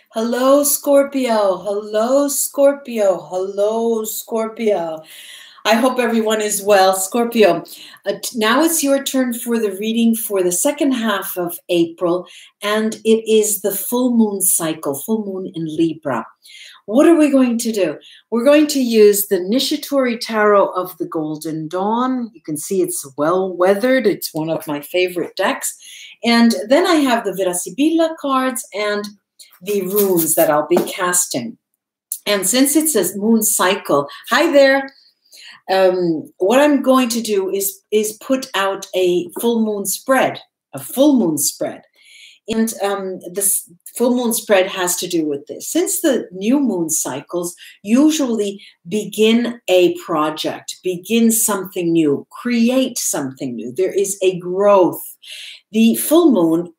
Hello, Scorpio. Hello, Scorpio. Hello, Scorpio. I hope everyone is well. Scorpio, now it's your turn for the reading for the second half of April, and it is the full moon cycle, full moon in Libra. What are we going to do? We're going to use the Nishitoori Tarot of the Golden Dawn. You can see it's well weathered. It's one of my favorite decks. And then I have the Vera Sibilla cards and the runes that I'll be casting. And since it's a moon cycle, hi there. What I'm going to do is put out a full moon spread, And this full moon spread has to do with this. Since the new moon cycles usually begin a project, begin something new, create something new, there is a growth. The full moon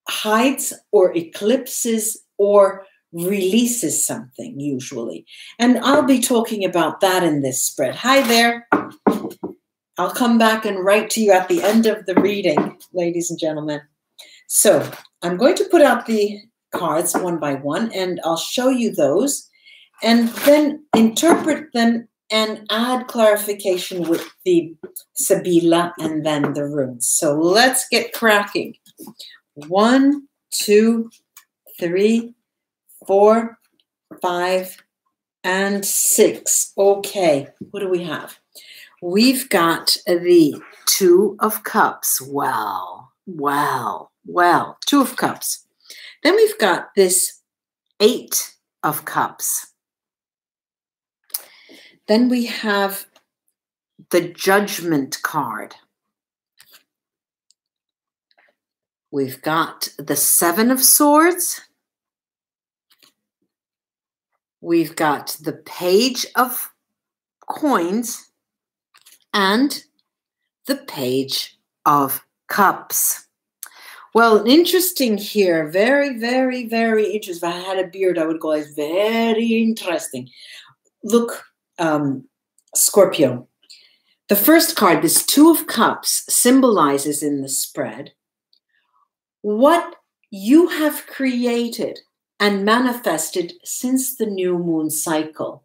hides or eclipses or releases something usually. And I'll be talking about that in this spread. Hi there. I'll come back and write to you at the end of the reading, ladies and gentlemen. So I'm going to put out the cards one by one, and I'll show you those and then interpret them and add clarification with the Sibilla and then the runes. So let's get cracking. 1, 2, 3, 4, 5, and 6. Okay, what do we have? We've got the Two of Cups. Wow, 2 of Cups. Then we've got this 8 of Cups. Then we have the Judgment card. We've got the 7 of Swords. We've got the Page of Coins and the Page of Cups. Well, interesting here. Very, very, very interesting. If I had a beard, I would go, it's very interesting. Look, Scorpio. The first card, this 2 of Cups, symbolizes in the spread what you have created and manifested since the new moon cycle.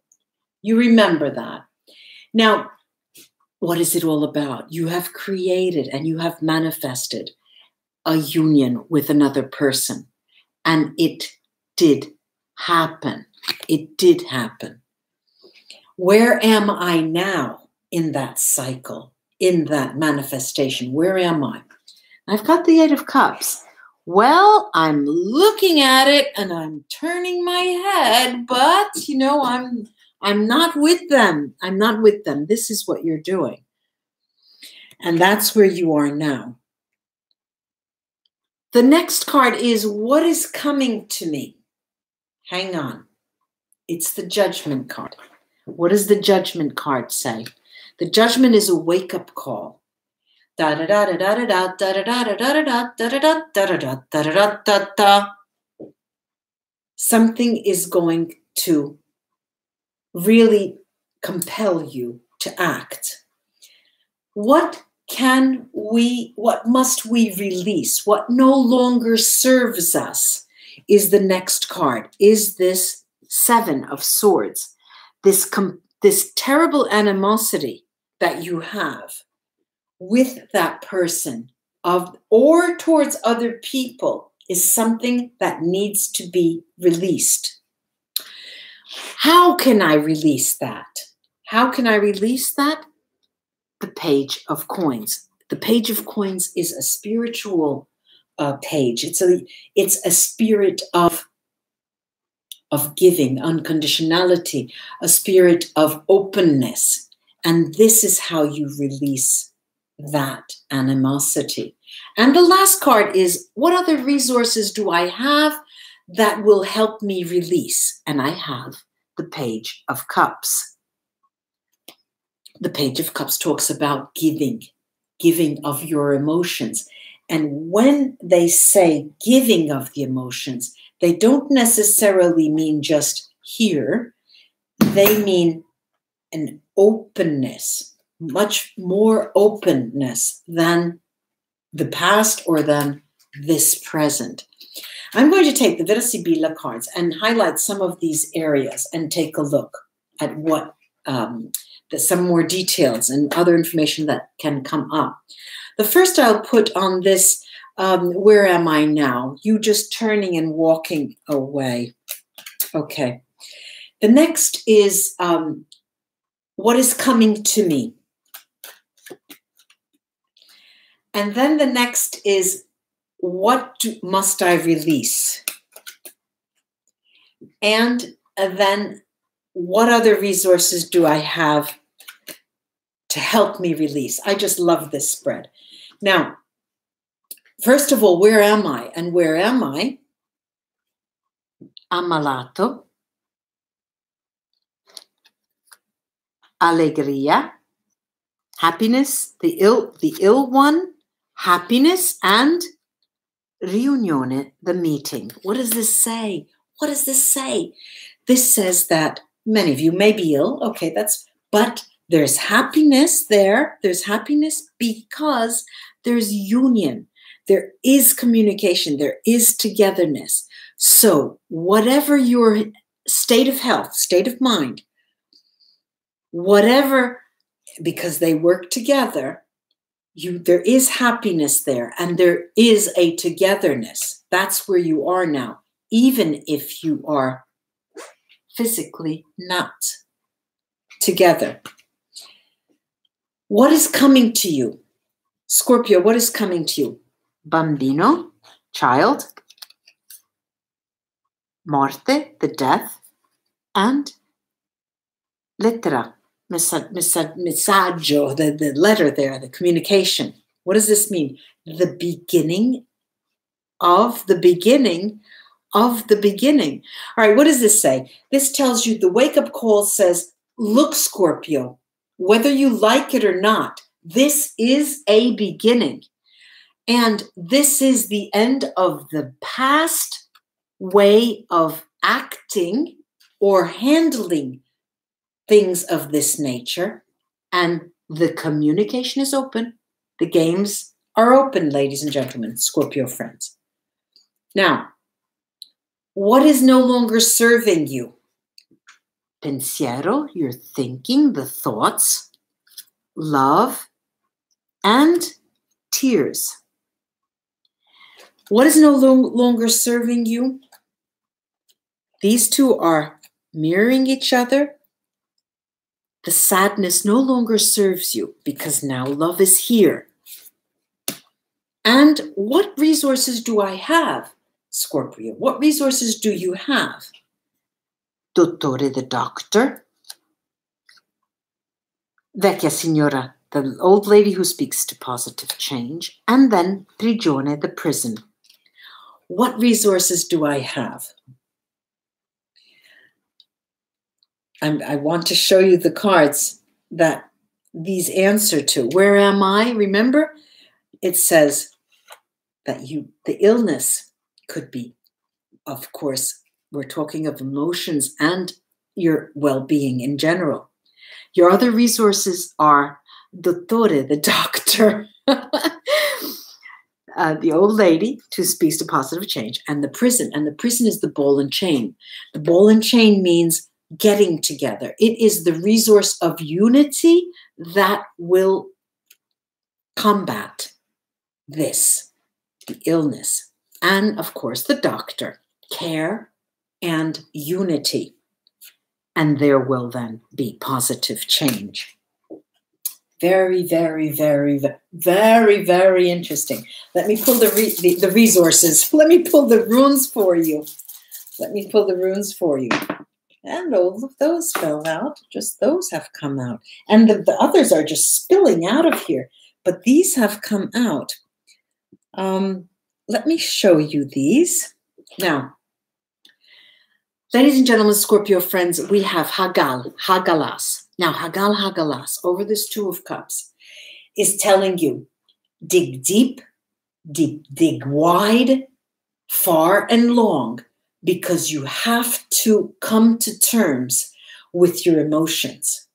You remember that. Now, what is it all about? You have created and you have manifested a union with another person. And it did happen. It did happen. Where am I now in that cycle, in that manifestation? Where am I? I've got the 8 of Cups. Well, I'm looking at it and I'm turning my head, but you know, I'm not with them. I'm not with them. This is what you're doing. And that's where you are now. The next card is what is coming to me. Hang on. It's the Judgment card. What does the Judgment card say? The Judgment is a wake-up call. Something is going to really compel you to act. What must we release? What no longer serves us is the next card, is this 7 of Swords. This terrible animosity that you have with that person or towards other people is something that needs to be released. How can I release that? How can I release that? The Page of Coins. The Page of Coins is a spiritual page. It's a spirit of giving, unconditionality, a spirit of openness. And this is how you release that animosity. And the last card is, what other resources do I have that will help me release? And I have the Page of Cups. The Page of Cups talks about giving of your emotions. And when they say giving of the emotions, they don't necessarily mean just here. They mean an openness, much more openness than the past or than this present. I'm going to take the Vera Sibilla cards and highlight some of these areas and take a look at what some more details and other information that can come up. The first I'll put on this, where am I now? You just turning and walking away. Okay. The next is what is coming to me. And then the next is what must I release? And then what other resources do I have to help me release? I just love this spread. Now, first of all, where am I? And where am I? Ammalato. Allegria. Happiness. The ill one. Happiness. And riunione, the meeting. What does this say? What does this say? This says that many of you may be ill. Okay, but there's happiness there. There's happiness because there's union. There is communication. There is togetherness. So whatever your state of health, state of mind, whatever, because they work together, there is happiness there and there is a togetherness. That's where you are now, even if you are physically not together. What is coming to you? Scorpio, what is coming to you? Bambino, child. Morte, the death. And lettera, messaggio, the letter there, the communication. What does this mean? The beginning of the beginning of the beginning. All right, what does this say? This tells you the wake-up call says, look, Scorpio, whether you like it or not, this is a beginning. And this is the end of the past way of acting or handling things of this nature. And the communication is open. The games are open, ladies and gentlemen, Scorpio friends. Now, what is no longer serving you? Pensiero, your thinking, the thoughts, love, and tears. What is no longer serving you? These two are mirroring each other. The sadness no longer serves you because now love is here. And what resources do I have, Scorpio? What resources do you have? Dottore, the doctor. Vecchia signora, the old lady who speaks to positive change. And then prigione, the prison. What resources do I have? I want to show you the cards that these answer to. Where am I? Remember, it says that the illness could be, of course, we're talking of emotions and your well-being in general. Your other resources are dottore, the doctor, the old lady who speaks to positive change, and the prison. And the prison is the ball and chain. The ball and chain means getting together. It is the resource of unity that will combat this, the illness. And of course, the doctor, care and unity. And there will then be positive change. Very, very, very, very, very interesting. Let me pull the resources. Let me pull the runes for you. Let me pull the runes for you. And all of those fell out. Just those have come out. And the others are just spilling out of here. But these have come out. Let me show you these. Now, ladies and gentlemen, Scorpio friends, we have Hagal, Hagalas. Now, Hagal, Hagalas, over this Two of Cups, is telling you, dig deep, dig wide, far and long, because you have to come to terms with your emotions.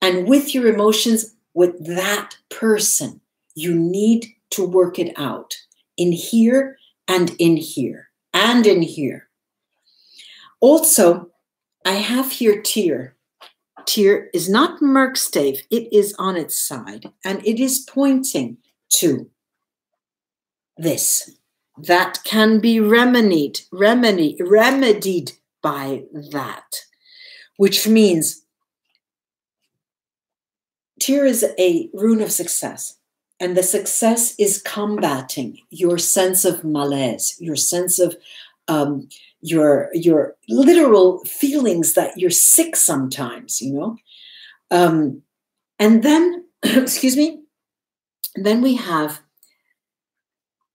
And with your emotions, with that person, you need to work it out in here and in here. and in here. Also, I have here tear. Tear is not Merkstave. It is on its side, and it is pointing to this. That can be remedied by that, which means tear is a rune of success, and the success is combating your sense of malaise, your sense of your literal feelings that you're sick sometimes, you know. And then, excuse me, then we have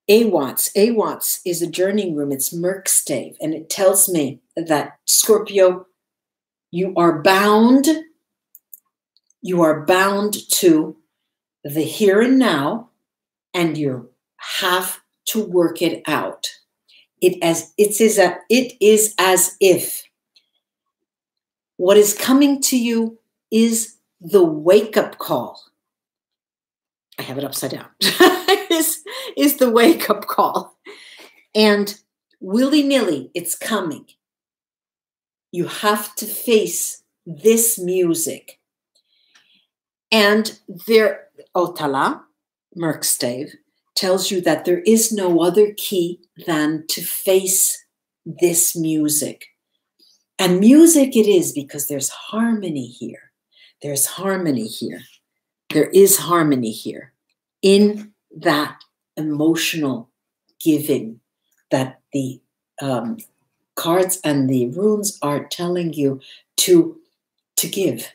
AWATS. AWATS is a journeying room. It's Merkstave, and it tells me that, Scorpio, you are bound to the here and now, and you have to work it out. It is as if what is coming to you is the wake-up call. I have it upside down. is the wake-up call. And willy-nilly, it's coming. You have to face this music. And there, Otala, Merkstave, tells you that there is no other key than to face this music. And music it is, because there's harmony here. There's harmony here. There is harmony here in that emotional giving that the cards and the runes are telling you to give.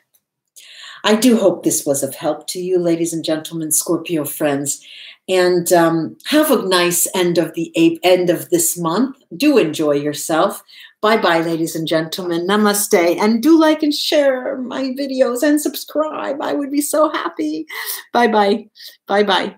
I do hope this was of help to you, ladies and gentlemen, Scorpio friends, and have a nice end of this month. Do enjoy yourself. Bye-bye, ladies and gentlemen. Namaste. And do like and share my videos and subscribe. I would be so happy. Bye-bye. Bye-bye.